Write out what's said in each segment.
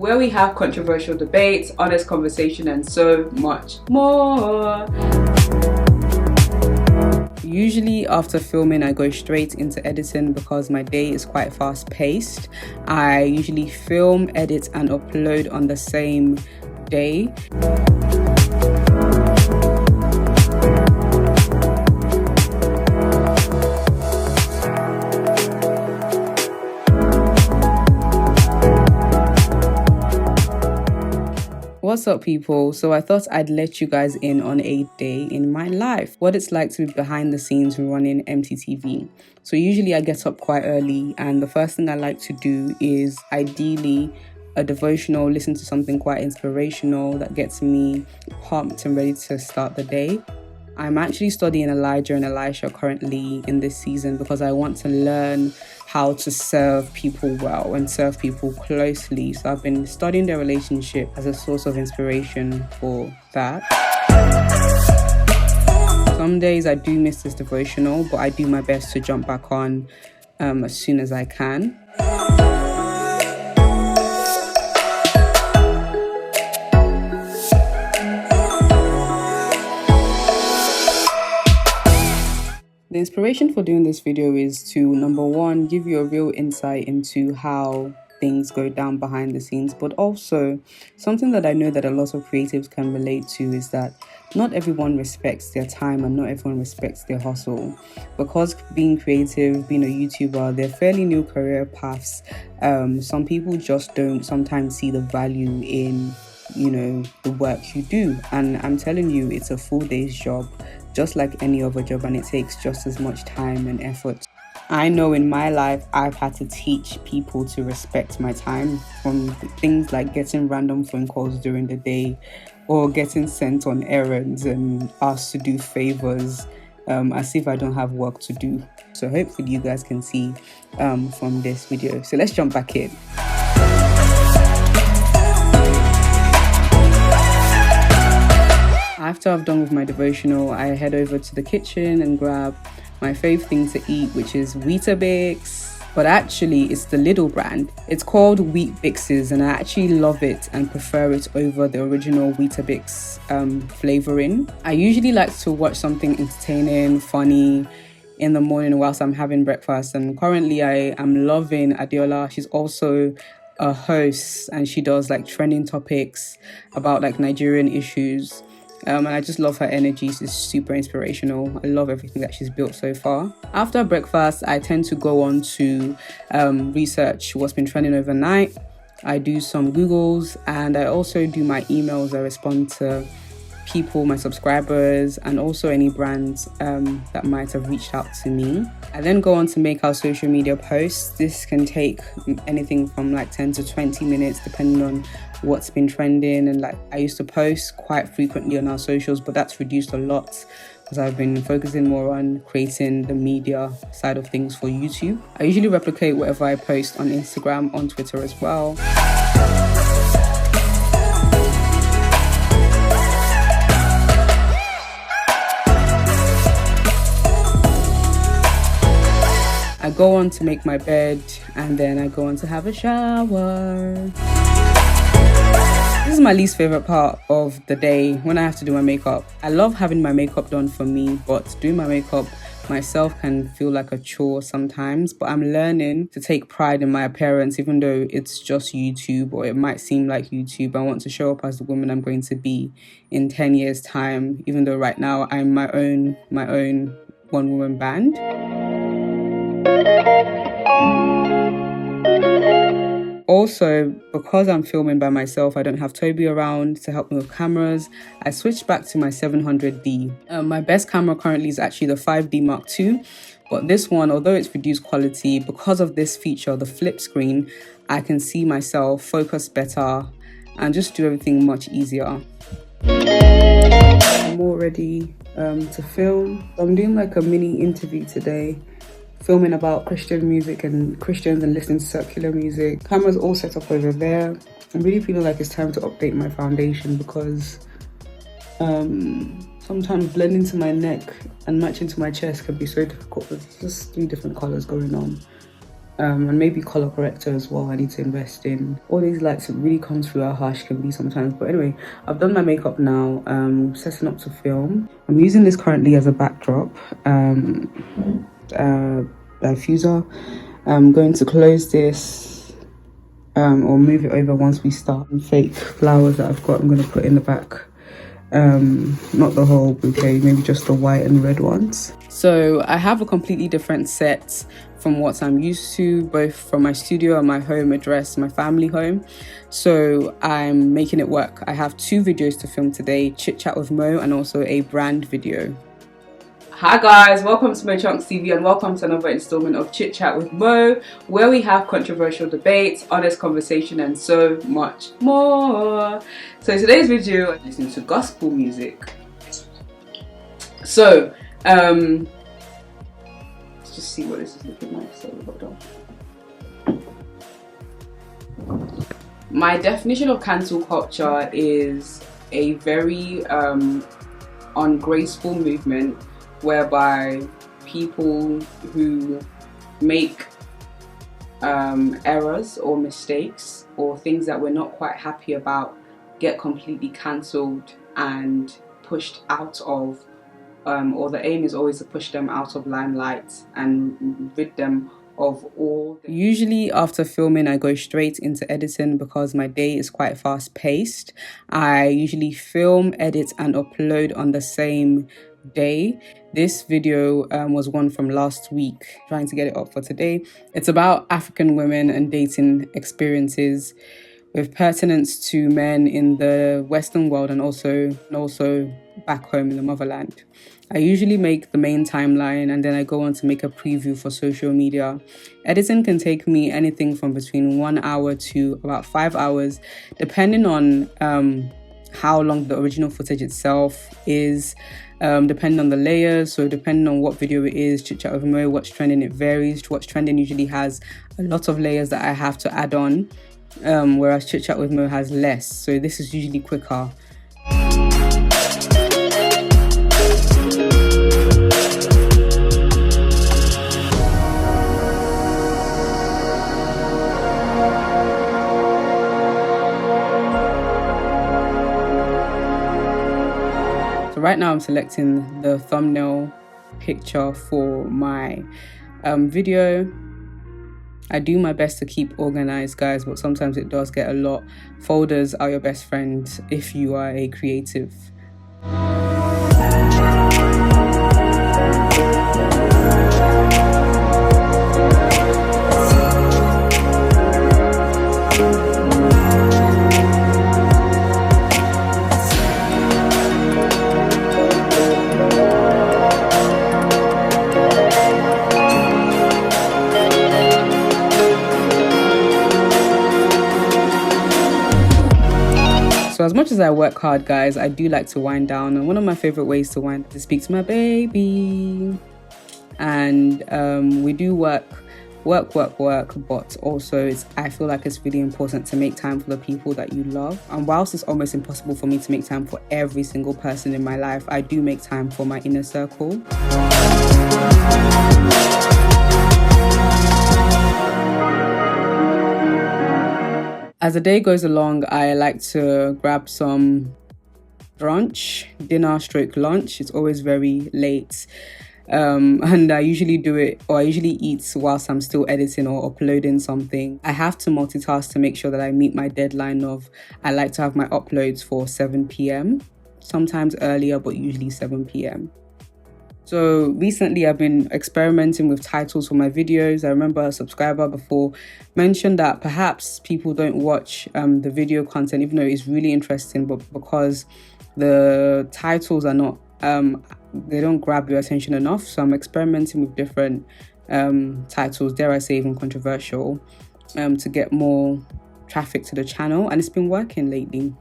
where we have controversial debates, honest conversation, and so much more. Usually after filming, I go straight into editing because my day is quite fast paced. I usually film, edit, and upload on the same day. What's up, people? So I thought I'd let you guys in on a day in my life, what it's like to be behind the scenes running MTTV. So usually I get up quite early, and the first thing I like to do is ideally a devotional, listen to something quite inspirational that gets me pumped and ready to start the day. I'm actually studying Elijah and Elisha currently in this season because I want to learn how to serve people well and serve people closely. So I've been studying their relationship as a source of inspiration for that. Some days I do miss this devotional, but I do my best to jump back on as soon as I can. The inspiration for doing this video is to, number one, give you a real insight into how things go down behind the scenes, but also something that I know that a lot of creatives can relate to is that not everyone respects their time and not everyone respects their hustle. Because being creative, being a YouTuber, they're fairly new career paths. Some people just don't sometimes see the value in, the work you do. And I'm telling you, it's a full day's job, just like any other job, and it takes just as much time and effort. I know in my life, I've had to teach people to respect my time, from things like getting random phone calls during the day or getting sent on errands and asked to do favors as if I don't have work to do. So hopefully you guys can see from this video. So let's jump back in. After I've done with my devotional, I head over to the kitchen and grab my fave thing to eat, which is Weetabix. But actually, it's the Lidl brand. It's called Wheat Bixes, and I actually love it and prefer it over the original Weetabix flavoring. I usually like to watch something entertaining, funny in the morning whilst I'm having breakfast. And currently, I am loving Adiola. She's also a host, and she does like trending topics about like Nigerian issues. And I just love her energy. She's super inspirational. I love everything that she's built so far. After breakfast, I tend to go on to research what's been trending overnight. I do some Googles, and I also do my emails. I respond to people, my subscribers, and also any brands that might have reached out to me. I then go on to make our social media posts. This can take anything from like 10 to 20 minutes depending on what's been trending. And like I used to post quite frequently on our socials, but that's reduced a lot because I've been focusing more on creating the media side of things for YouTube. I usually replicate whatever I post on Instagram, on Twitter as well. I go on to make my bed, and then I go on to have a shower. This is my least favorite part of the day, when I have to do my makeup. I love having my makeup done for me, but doing my makeup myself can feel like a chore sometimes. But I'm learning to take pride in my appearance, even though it's just YouTube, or it might seem like YouTube. I want to show up as the woman I'm going to be in 10 years' time, even though right now I'm my own one-woman band. Also, because I'm filming by myself, I don't have Toby around to help me with cameras. I switched back to my 700D. My best camera currently is actually the 5D Mark II, but this one, although it's reduced quality, because of this feature, the flip screen, I can see myself, focus better, and just do everything much easier. I'm all ready to film. I'm doing like a mini interview today, filming about Christian music and Christians and listening to secular music. Camera's all set up over there. I'm really feeling like it's time to update my foundation because sometimes blending to my neck and matching to my chest can be so difficult. There's just 3 different colors going on. and maybe color corrector as well. I need to invest in. All these lights really come through how harsh it can be sometimes, but anyway, I've done my makeup now. Setting up to film. I'm using this currently as a backdrop diffuser. I'm going to close this or move it over once we start. Fake flowers that I've got, I'm going to put in the back. Not the whole bouquet, maybe just the white and red ones. So I have a completely different set from what I'm used to, both from my studio and my home address, my family home. So I'm making it work. I have 2 videos to film today, Chit Chat with Mo and also a brand video. Hi guys, welcome to Mochunkstv and welcome to another installment of Chit Chat with Mo, where we have controversial debates, honest conversation and so much more. So today's video, I'm listening to gospel music. So, let's just see what this is looking like. So hold on. My definition of cancel culture is a very ungraceful movement whereby people who make errors or mistakes or things that we're not quite happy about get completely cancelled and pushed out of, or the aim is always to push them out of limelight and rid them of all. Usually after filming I go straight into editing because my day is quite fast paced. I usually film, edit and upload on the same day. This video was one from last week, trying to get it up for today. It's about African women and dating experiences with pertinence to men in the Western world and also back home in the motherland. I usually make the main timeline and then I go on to make a preview for social media. Editing can take me anything from between 1 hour to about 5 hours, depending on how long the original footage itself is, depending on the layers, so depending on what video it is. Chit Chat with Mo, what's trending, it varies. What's trending usually has a lot of layers that I have to add on, whereas Chit Chat with Mo has less, so this is usually quicker. So right now I'm selecting the thumbnail picture for my video. I do my best to keep organized, guys, but sometimes it does get a lot. Folders are your best friend if you are a creative. So as much as I work hard, guys, I do like to wind down, and one of my favorite ways to wind is to speak to my baby. And we do work, but also I feel like it's really important to make time for the people that you love. And whilst it's almost impossible for me to make time for every single person in my life, I do make time for my inner circle. As the day goes along, I like to grab some brunch, dinner stroke lunch. It's always very late. And I usually do it, or I usually eat whilst I'm still editing or uploading something. I have to multitask to make sure that I meet my deadline of, I like to have my uploads for 7 p.m. Sometimes earlier, but usually 7 p.m. So recently I've been experimenting with titles for my videos. I remember a subscriber before mentioned that perhaps people don't watch the video content, even though it's really interesting, but because the titles are not, they don't grab your attention enough. So I'm experimenting with different titles, dare I say even controversial, to get more traffic to the channel, and it's been working lately.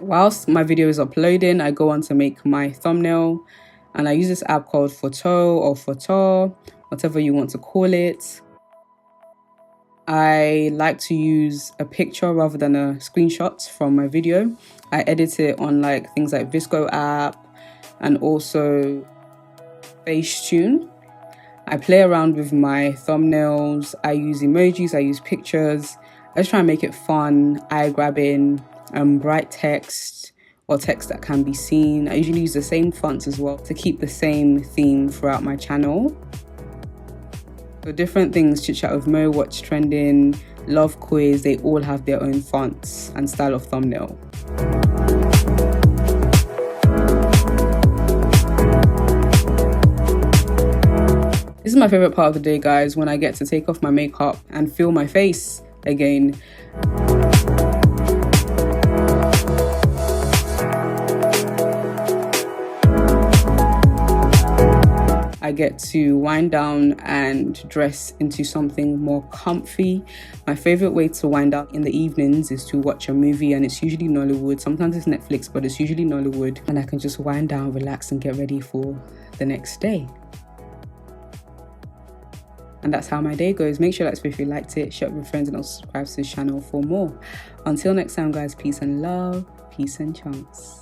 Whilst my video is uploading, I go on to make my thumbnail. And I use this app called Photo or Photo, whatever you want to call it. I like to use a picture rather than a screenshot from my video. I edit it on like things like Visco app and also Facetune. I play around with my thumbnails. I use emojis, I use pictures. I just try and make it fun, eye-grabbing, bright text or text that can be seen. I usually use the same fonts as well to keep the same theme throughout my channel. So different things, Chit Chat with Mo, What's Trending, Love Quiz, they all have their own fonts and style of thumbnail. This is my favorite part of the day, guys, when I get to take off my makeup and feel my face again. I get to wind down and dress into something more comfy. My favorite way to wind down in the evenings is to watch a movie, and it's usually Nollywood. Sometimes it's Netflix, but it's usually Nollywood, and I can just wind down, relax, and get ready for the next day. And that's how my day goes. Make sure that's if you liked it, share it with friends, and also subscribe to this channel for more. Until next time, guys, peace and love, peace and chunks.